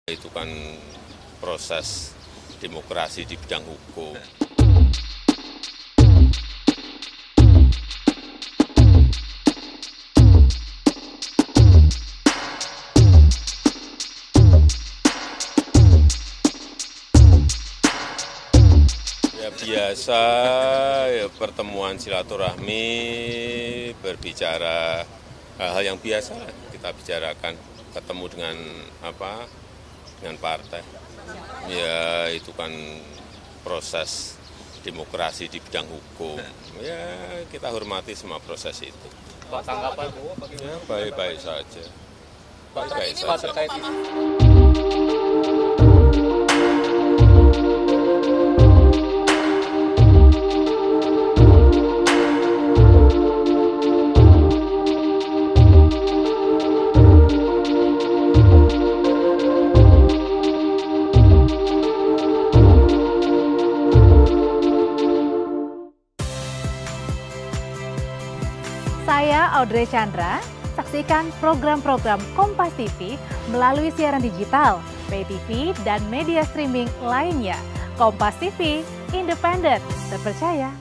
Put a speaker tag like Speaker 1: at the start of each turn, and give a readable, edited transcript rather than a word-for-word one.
Speaker 1: Itu kan proses demokrasi di bidang hukum. Ya biasa, ya pertemuan silaturahmi, berbicara hal-hal yang biasa lah kita bicarakan, ketemu dengan dengan partai. Ya itu kan proses demokrasi di bidang hukum. Ya kita hormati semua proses itu.
Speaker 2: Pak, tanggapan
Speaker 1: Ya baik-baik saja. Baik-baik
Speaker 2: Pak
Speaker 1: saja.
Speaker 2: terkait ini.
Speaker 3: Saya Audrey Chandra, saksikan program-program Kompas TV melalui siaran digital, pay TV, dan media streaming lainnya. Kompas TV, independen, terpercaya.